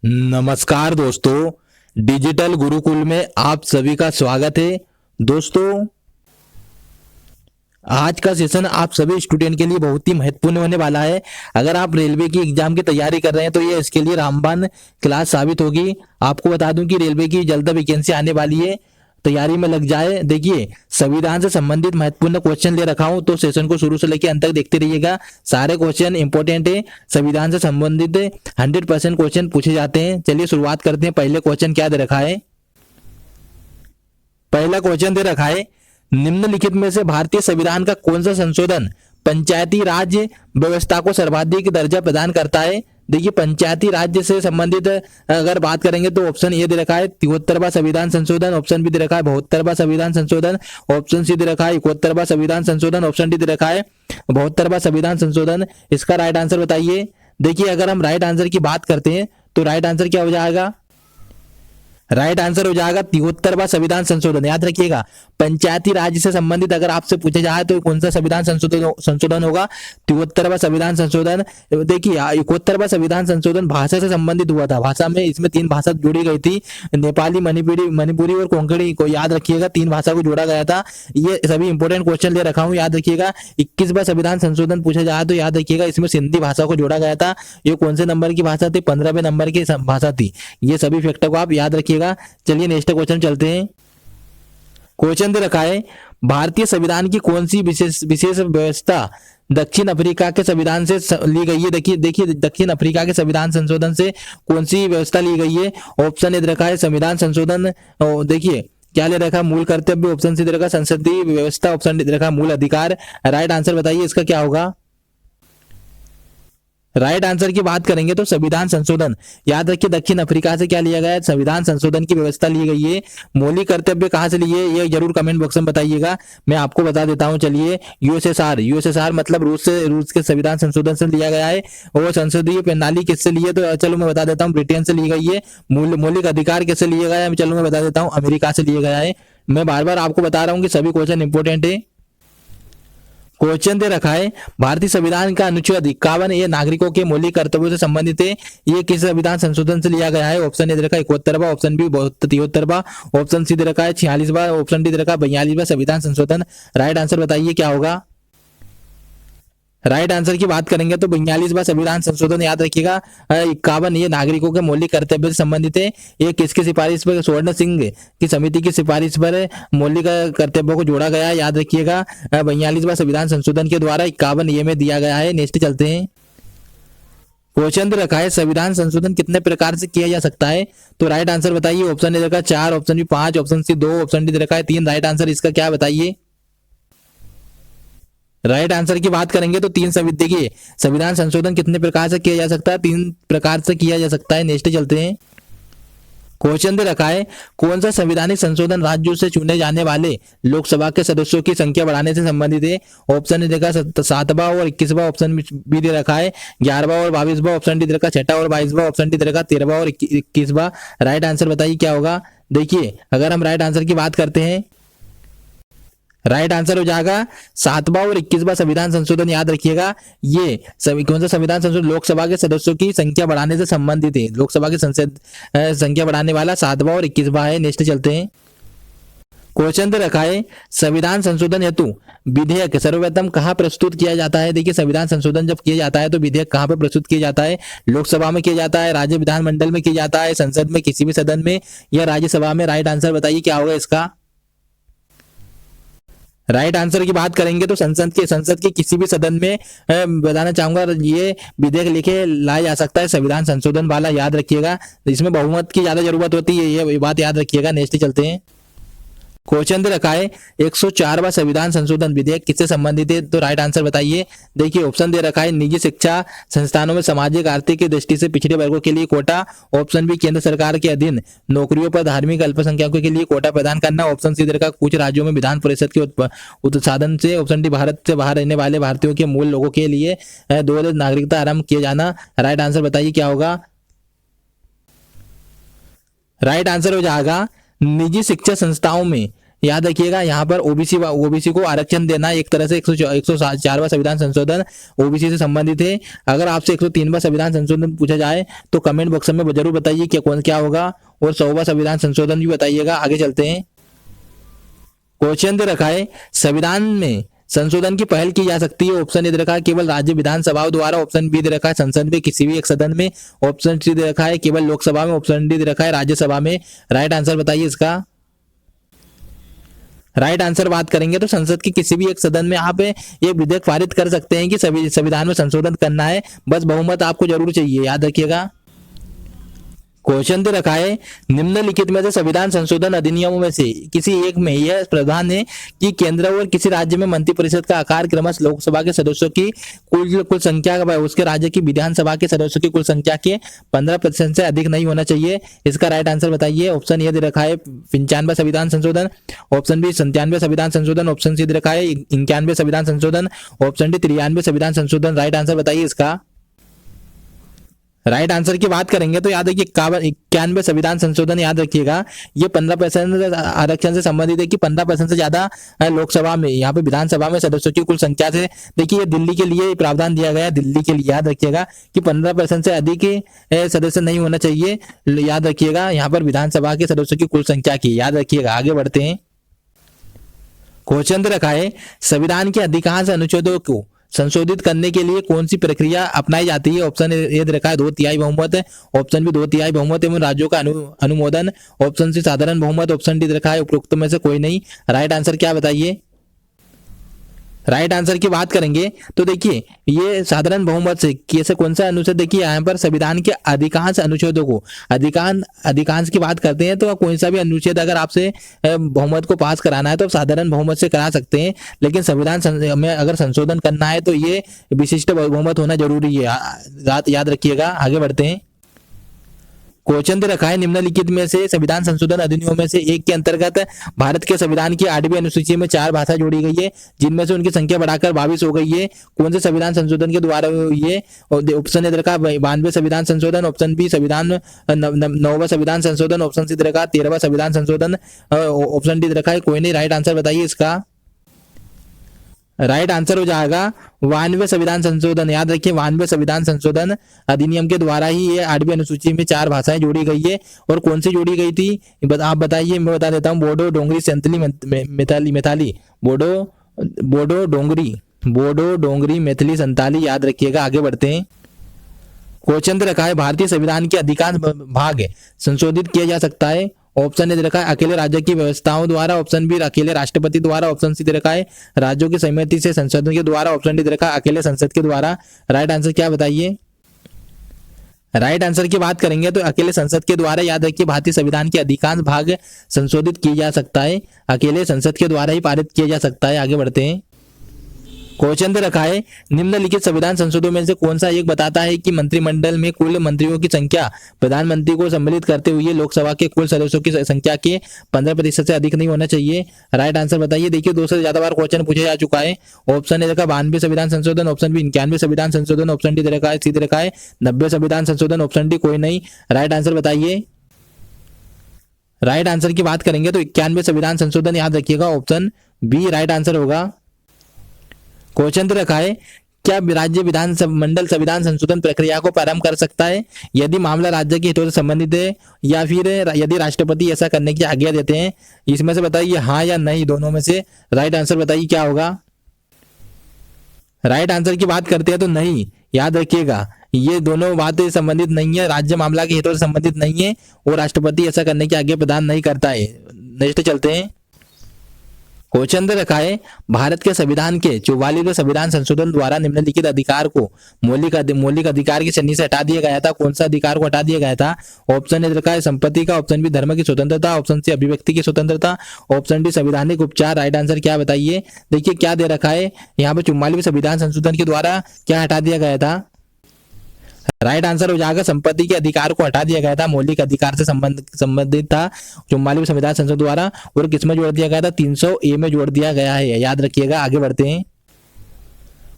नमस्कार दोस्तों, डिजिटल गुरुकुल में आप सभी का स्वागत है। दोस्तों, आज का सेशन आप सभी स्टूडेंट के लिए बहुत ही महत्वपूर्ण होने वाला है। अगर आप रेलवे की एग्जाम की तैयारी कर रहे हैं तो ये इसके लिए रामबाण क्लास साबित होगी। आपको बता दूं कि रेलवे की जल्द वैकेंसी आने वाली है, तैयारी में लग जाए। देखिए, संविधान से संबंधित महत्वपूर्ण क्वेश्चन ले रखा हूं, तो सेशन को शुरू से लेकर अंत तक देखते रहिएगा। सारे क्वेश्चन इंपॉर्टेंट है, संविधान से संबंधित 100% क्वेश्चन पूछे जाते हैं। चलिए शुरुआत करते हैं। पहले क्वेश्चन क्या दे रखा है? पहला क्वेश्चन दे रखा है, निम्नलिखित में से भारतीय संविधान का कौन सा संशोधन पंचायती राज व्यवस्था को सर्वाधिक दर्जा प्रदान करता है? देखिए, पंचायती राज्य से संबंधित अगर बात करेंगे तो ऑप्शन ए दे रखा है 73वां संविधान संशोधन, ऑप्शन बी दे रखा है 72वां संविधान संशोधन, ऑप्शन सी दे रखा है 71वां संविधान संशोधन, ऑप्शन डी दे रखा है 72वां संविधान संशोधन। इसका राइट आंसर बताइए। देखिए, अगर हम राइट आंसर की बात करते हैं तो राइट आंसर क्या हो जाएगा? राइट आंसर हो जाएगा 73वां संविधान संशोधन। याद रखिएगा, पंचायती राज से संबंधित अगर आपसे पूछा जाए तो कौन सा संविधान संशोधन होगा? 73वां संविधान संशोधन। देखिए, 71वां संविधान संशोधन भाषा से संबंधित हुआ था। भाषा में इसमें 3 भाषा जोड़ी गई थी, नेपाली, मणिपुरी और कोंकणी को। याद रखिएगा, 3 भाषा को जोड़ा गया था। ये सभी इंपोर्टेंट क्वेश्चन ले रखा हूँ, याद रखिएगा। 21वां संविधान संशोधन पूछा जाए तो याद रखिएगा, इसमें सिंधी भाषा को जोड़ा गया था। ये कौन से नंबर की भाषा थी? 15वें नंबर की भाषा थी। ये सभी फैक्टर को आप याद रखिएगा। चलिए नेक्स्ट क्वेश्चन चलते हैं। क्वेश्चन दे रखा है, भारतीय संविधान की कौन सी विशेष व्यवस्था दक्षिण अफ्रीका के संविधान से ली गई है? देखिए, दक्षिण अफ्रीका के संविधान संशोधन से कौन सी व्यवस्था ली गई है? ऑप्शन ए दे रखा है संविधान संशोधन, देखिए क्या ले रखा है मूल कर्तव्य, ऑप्शन सी दे रखा संसदीय व्यवस्था, ऑप्शन डी दे रखा मूल अधिकार। राइट आंसर बताइए, इसका क्या होगा? राइट आंसर की बात करेंगे तो संविधान संशोधन। याद रखिए, दक्षिण अफ्रीका से क्या लिया गया है? संविधान संशोधन की व्यवस्था ली गई है। मौलिक कर्तव्य कहां से लिए, ये जरूर कमेंट बॉक्स में बताइएगा, मैं आपको बता देता हूं। चलिए, यूएसएसआर मतलब रूस के संविधान संशोधन से लिया गया है। और संसदीय प्रणाली किससे लिए, तो चलो मैं बता देता हूँ, ब्रिटेन से ली गई है। मौलिक अधिकार किससे लिया गया है? चलो मैं बता देता हूँ, अमेरिका से लिया गया है। मैं बार बार आपको बता रहा हूँ कि सभी क्वेश्चन इंपोर्टेंट है। क्वेश्चन दे रखा है, भारतीय संविधान का अनुच्छेद 51 ये नागरिकों के मौलिक कर्तव्यों से संबंधित है। ये किस संविधान संशोधन से लिया गया है? ऑप्शन ए दे रखा है 71वां, ऑप्शन बी 73वां, ऑप्शन सी दे रखा है 46वां, ऑप्शन डी दे रखा है 42वां संविधान संशोधन। राइट आंसर बताइए क्या होगा? राइट आंसर की बात करेंगे तो 42वां संविधान संशोधन। याद रखिएगा, 51 ये नागरिकों के मौलिक कर्तव्य से संबंधित है। ये किसकी सिफारिश पर? स्वर्ण सिंह की समिति की सिफारिश पर मौलिक कर्तव्यों को जोड़ा गया है। याद रखिएगा, 42वां संविधान संशोधन के द्वारा 51 ये में दिया गया है। नेक्स्ट चलते हैं। क्वेश्चन दे रखा है, संविधान संशोधन कितने प्रकार से किया जा सकता है? तो राइट आंसर बताइए। ऑप्शन दे रखा है 4, option B 5, option C 2, option D दे रखा है 3। राइट आंसर इसका क्या बताइए? राइट आंसर की बात करेंगे तो 3 देखिए, संविधान संशोधन कितने प्रकार से किया जा सकता है? 3 प्रकार से किया जा सकता है। नेक्स्ट चलते हैं। क्वेश्चन दे रखा है, कौन सा संवैधानिक संशोधन राज्यों से चुने जाने वाले लोकसभा के सदस्यों की संख्या बढ़ाने से संबंधित है? ऑप्शन ए देखा 7वां और 21वां, ऑप्शन बी दे रखा है 11वां और 22वां, ऑप्शन डी दे रखा 6वां और 22वां, ऑप्शन डी दे रखा 13वां और 21वां। राइट आंसर बताइए क्या होगा? देखिए, अगर हम राइट आंसर की बात करते हैं, राइट आंसर हो जाएगा 7वां और 21वां संविधान संशोधन। याद रखिएगा, ये सभी कौन सा संविधान संशोधन लोकसभा के सदस्यों की संख्या बढ़ाने से संबंधित है। लोकसभा की संसद संख्या बढ़ाने वाला 7वां और 21वां है। नेक्स्ट चलते हैं। क्वेश्चन दे रखा है, संविधान संशोधन हेतु विधेयक सर्वप्रथम कहाँ प्रस्तुत किया जाता है? देखिए, संविधान संशोधन जब किया जाता है तो विधेयक कहाँ पे प्रस्तुत किया जाता है? लोकसभा में किया जाता है, राज्य विधानमंडल में किया जाता है, संसद में, किसी भी सदन में, या राज्यसभा में? राइट आंसर बताइए क्या होगा इसका? राइट आंसर की बात करेंगे तो संसद के किसी भी सदन में बताना चाहूंगा, ये विधेयक लेके लाया जा सकता है संविधान संशोधन वाला। याद रखिएगा, इसमें बहुमत की ज्यादा जरूरत होती है, ये बात याद रखिएगा। नेक्स्ट चलते हैं। क्वेश्चन दे रखा है, 104वां संविधान संशोधन विधेयक किससे संबंधित है? तो राइट आंसर बताइए। देखिए, ऑप्शन दे रखा है निजी शिक्षा संस्थानों में सामाजिक आर्थिक की दृष्टि से पिछड़े वर्गों के लिए कोटा, ऑप्शन बी केंद्र सरकार के अधीन नौकरियों पर धार्मिक अल्पसंख्यकों के लिए कोटा प्रदान करना, ऑप्शन सी दे रखा कुछ राज्यों में विधान परिषद के उत्साधन से, ऑप्शन डी भारत से बाहर रहने वाले भारतीयों के मूल लोगों के लिए द्वैध नागरिकता आरंभ किया जाना। राइट आंसर बताइए क्या होगा? राइट आंसर हो जाएगा निजी शिक्षा संस्थाओं में याद रखिएगा यहाँ पर ओबीसी को आरक्षण देना एक तरह से 104वां संविधान संशोधन ओबीसी से संबंधित है। अगर आपसे 103वां संविधान संशोधन पूछा जाए तो कमेंट बॉक्स में जरूर बताइए कि कौन क्या होगा, और 100वां संविधान संशोधन भी बताइएगा। आगे चलते हैं। क्वेश्चन दे रखा है संविधान में संशोधन की पहल की जा सकती है। ऑप्शन ए दे रखा है केवल राज्य विधानसभाओं द्वारा, ऑप्शन बी दे रखा है संसद में किसी भी एक सदन में, ऑप्शन सी दे रखा है केवल लोकसभा में, ऑप्शन डी दे रखा है राज्यसभा में। राइट आंसर बताइए इसका। राइट आंसर बात करेंगे तो संसद के किसी भी एक सदन में आप ये विधेयक पारित कर सकते हैं कि संविधान में संशोधन करना है, बस बहुमत आपको जरूर चाहिए, याद रखिएगा। क्वेश्चन दे रखा है निम्नलिखित में से संविधान संशोधन अधिनियमों में से किसी एक में यह प्रावधान है कि केंद्र और किसी राज्य में मंत्रिपरिषद का आकार क्रमश लोकसभा के सदस्यों की कुल संख्या उसके राज्य की विधानसभा के सदस्यों की कुल संख्या के 15% से अधिक नहीं होना चाहिए। इसका राइट आंसर बताइए। ऑप्शन ए दे रखा है 95वां संविधान संशोधन, ऑप्शन बी 97वां संविधान संशोधन, ऑप्शन सी दे रखा है 91वां संविधान संशोधन, ऑप्शन डी 93वां संविधान संशोधन। राइट आंसर बताइए इसका। राइट आंसर की बात करेंगे तो याद रखिए 91वें संविधान संशोधन, याद रखिएगा ये 15% आरक्षण से संबंधित है कि 15% से ज्यादा लोकसभा में, यहाँ पे विधानसभा में सदस्यों की कुल संख्या से, देखिए ये दिल्ली के लिए प्रावधान दिया गया है, दिल्ली के लिए याद रखिएगा कि 15% से अधिक सदस्य नहीं होना चाहिए, याद रखिएगा यहाँ पर विधानसभा के सदस्यों की कुल संख्या की, याद रखिएगा। आगे बढ़ते हैं। क्वेश्चन दे रखा है संविधान के अधिकांश अनुच्छेदों को संशोधित करने के लिए कौन सी प्रक्रिया अपनाई जाती है। ऑप्शन ए दे रखा है 2/3 बहुमत, ऑप्शन बी 2/3 बहुमत एवं राज्यों का अनुमोदन, ऑप्शन सी साधारण बहुमत, ऑप्शन डी दे रखा है उपरोक्त में से कोई नहीं। राइट आंसर क्या बताइए। राइट आंसर की बात करेंगे तो देखिए ये साधारण बहुमत से कैसे, कौन सा अनुच्छेद, देखिए यहाँ पर संविधान के अधिकांश अनुच्छेदों को, अधिकांश की बात करते हैं तो कोई सा भी अनुच्छेद अगर आपसे बहुमत को पास कराना है तो आप साधारण बहुमत से करा सकते हैं, लेकिन संविधान में अगर संशोधन करना है तो ये विशिष्ट बहुमत होना जरूरी है, याद रखिएगा। आगे बढ़ते हैं। क्वेश्चन दे रखा है निम्नलिखित में से संविधान संशोधन अधिनियम में से एक के अंतर्गत भारत के संविधान की 8वीं अनुसूची में 4 भाषा जोड़ी गई है, जिनमें से उनकी संख्या बढ़ाकर 22 हो गई है। कौन से संविधान संशोधन के द्वारा हुई है। ऑप्शन ए दे रखा है 92वें संविधान संशोधन, ऑप्शन बी 9वां संविधान संशोधन, ऑप्शन सी दे रखा है 13वां संविधान संशोधन, ऑप्शन डी दे रखा है कोई नहीं। राइट आंसर बताइए इसका। राइट आंसर हो जाएगा 92वें संविधान संशोधन, याद रखिए 92वें संविधान संशोधन अधिनियम के द्वारा ही ये 8वीं अनुसूची में 4 भाषाएं जोड़ी गई है। और कौन सी जोड़ी गई थी आप बताइए, मैं बता देता हूँ। बोडो, डोंगरी, संतली, मैथिली, बोडो, डोंगरी, मैथिली, संताली, याद रखिएगा। आगे बढ़ते हैं। क्वेश्चन रखा है भारतीय संविधान के अधिकांश भाग संशोधित किया जा सकता है। ऑप्शन ए दे रखा है अकेले राज्य की व्यवस्थाओं द्वारा, ऑप्शन बी अकेले राष्ट्रपति द्वारा, ऑप्शन सी दे रखा है राज्यों की सहमति से संसद के द्वारा, ऑप्शन डी दे रखा है अकेले संसद के द्वारा। राइट आंसर क्या बताइए। राइट आंसर की बात करेंगे तो अकेले संसद के द्वारा, याद रखिए भारतीय संविधान के अधिकांश भाग संशोधित किया जा सकता है, अकेले संसद के द्वारा ही पारित किया जा सकता है। आगे बढ़ते हैं। क्वेश्चन दे रखा है निम्नलिखित संविधान संशोधनों में से कौन सा एक बताता है कि मंत्रिमंडल में कुल मंत्रियों की संख्या प्रधानमंत्री को सम्मिलित करते हुए लोकसभा के कुल सदस्यों की संख्या के 15% से अधिक नहीं होना चाहिए। राइट आंसर बताइए। देखिए 2 से ज्यादा बार क्वेश्चन पूछा जा चुका है। ऑप्शन ए देखा 92 संविधान संशोधन, ऑप्शन बी 91 संविधान संशोधन, ऑप्शन डी देखा है सी देखा है 90 संविधान संशोधन, ऑप्शन डी कोई नहीं। राइट आंसर बताइए। राइट आंसर की बात करेंगे तो 91 संविधान संशोधन, याद रखिएगा ऑप्शन बी राइट आंसर होगा। क्वेश्चन रखा है क्या राज्य मंडल संविधान संशोधन प्रक्रिया को प्रारंभ कर सकता है यदि मामला राज्य के हितों से संबंधित है, या फिर यदि राष्ट्रपति ऐसा करने की आज्ञा देते हैं। इसमें से बताइए हाँ या नहीं, दोनों में से। राइट आंसर बताइए क्या होगा। राइट आंसर की बात करते हैं तो नहीं, याद रखिएगा ये दोनों बातें संबंधित नहीं है, राज्य मामला के हितों से संबंधित नहीं है और राष्ट्रपति ऐसा करने की आज्ञा प्रदान नहीं करता है। नेक्स्ट चलते हैं। क्वेश्चन दे रखा है भारत के संविधान के 44वें संविधान संशोधन द्वारा निम्नलिखित अधिकार को मौलिक अधिकार की श्रेणी से हटा दिया गया था। कौन सा अधिकार को हटा दिया गया था। ऑप्शन ए रखा है संपत्ति का, ऑप्शन बी धर्म की स्वतंत्रता, ऑप्शन सी अभिव्यक्ति की स्वतंत्रता, ऑप्शन डी संवैधानिक उपचार। राइट आंसर क्या बताइए। देखिए क्या दे रखा है यहाँ पे 44वें संविधान संशोधन के द्वारा क्या हटा दिया गया था। राइट आंसर हो जाएगा संपत्ति के अधिकार को हटा दिया गया था, मौलिक अधिकार से संबंधित था 44वें संविधान संशोधन द्वारा, और किसमें जोड़ दिया गया था 300A में जोड़ दिया गया है, याद रखिएगा। आगे बढ़ते हैं।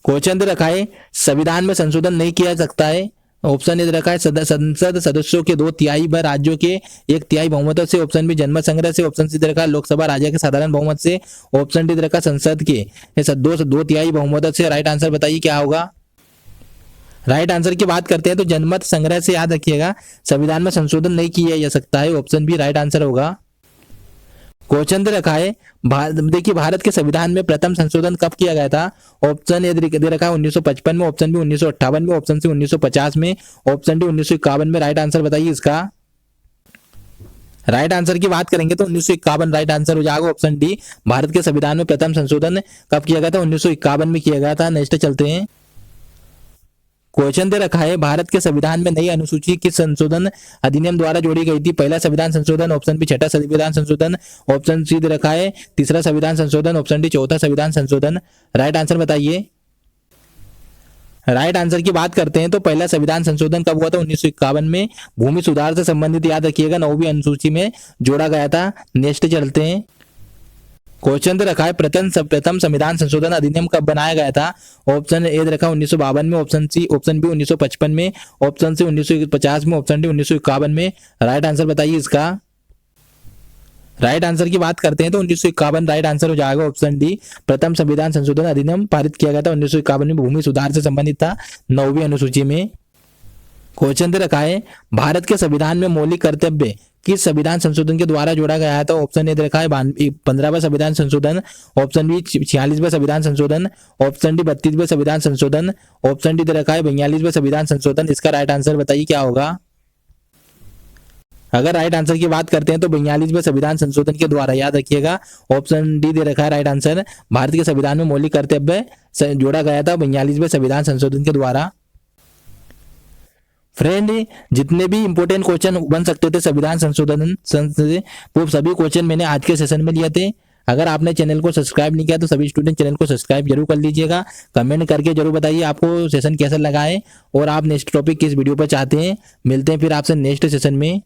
क्वेश्चन दे रखा है संविधान में संशोधन नहीं किया सकता है। ऑप्शन ए दे रखा है संसद सदस्यों के 2/3 व राज्यों के 1/3 बहुमत से। ऑप्शन बी जनमत संग्रह से। ऑप्शन सी दे रखा है लोकसभा राज्य के साधारण बहुमत से। ऑप्शन डी दे रखा है संसद के 2/3 बहुमत से। राइट आंसर बताइए क्या होगा। राइट आंसर की बात करते हैं तो जनमत संग्रह से याद रखिएगा संविधान में संशोधन नहीं किया जा सकता है। ऑप्शन बी राइट आंसर होगा। क्वेश्चन दे रखा है देखिए भारत के संविधान में प्रथम संशोधन कब किया गया था। ऑप्शन ए दे रखा है 1955 में। ऑप्शन बी 1958 में। ऑप्शन सी 1950 में। ऑप्शन डी 1951 में। राइट आंसर बताइए इसका। राइट आंसर की बात करेंगे तो 1951 राइट आंसर हो जाएगा। ऑप्शन डी भारत के संविधान में प्रथम संशोधन कब किया गया था, 1951 में किया गया था। नेक्स्ट चलते हैं। क्वेश्चन दे रखा है भारत के संविधान में नई अनुसूची किस संशोधन अधिनियम द्वारा जोड़ी गई थी। पहला संविधान संशोधन। ऑप्शन बी छठा संविधान संशोधन। ऑप्शन सी दे रखा है तीसरा संविधान संशोधन। ऑप्शन डी चौथा संविधान संशोधन। राइट आंसर बताइए। राइट आंसर की बात करते हैं तो पहला संविधान संशोधन कब हुआ था, 1951 में। भूमि सुधार से संबंधित याद रखिएगा 9वीं अनुसूची में जोड़ा गया था। नेक्स्ट चलते हैं। क्वेश्चन दे रखा है प्रथम संविधान संशोधन अधिनियम कब बनाया गया था। ऑप्शन ए दे रखा है 1952 में। ऑप्शन बी 1955 में। ऑप्शन सी 1950 में। ऑप्शन डी 1951 में। राइट आंसर बताइए इसका। राइट आंसर की बात करते हैं तो 1951 राइट आंसर हो जाएगा। ऑप्शन डी प्रथम संविधान संशोधन अधिनियम पारित किया गया था 1951 में। भूमि सुधार से संबंधित था 9वीं अनुसूची में। क्वेश्चन दे रखा है भारत के संविधान में मौलिक कर्तव्य किस संविधान संशोधन के द्वारा जोड़ा गया है। तो ऑप्शन ए दे रखा है 15वां संविधान संशोधन। ऑप्शन बी 46वां संविधान संशोधन। ऑप्शन डी 32वां संविधान संशोधन। ऑप्शन डी दे रखा है 42वां संविधान संशोधन। इसका राइट आंसर बताइए क्या होगा। अगर राइट आंसर की बात करते हैं तो 42वें संविधान संशोधन के द्वारा याद रखिएगा। ऑप्शन डी दे रखा है राइट आंसर। भारत के संविधान में मौलिक कर्तव्य जोड़ा गया था 42वें संविधान संशोधन के द्वारा। फ्रेंड जितने भी इंपॉर्टेंट क्वेश्चन बन सकते थे संविधान संशोधन से वो सभी क्वेश्चन मैंने आज के सेशन में लिए थे। अगर आपने चैनल को सब्सक्राइब नहीं किया तो सभी स्टूडेंट चैनल को सब्सक्राइब जरूर कर लीजिएगा। कमेंट करके जरूर बताइए आपको सेशन कैसा लगा है और आप नेक्स्ट टॉपिक किस वीडियो पर चाहते हैं। मिलते हैं फिर आपसे नेक्स्ट सेशन में।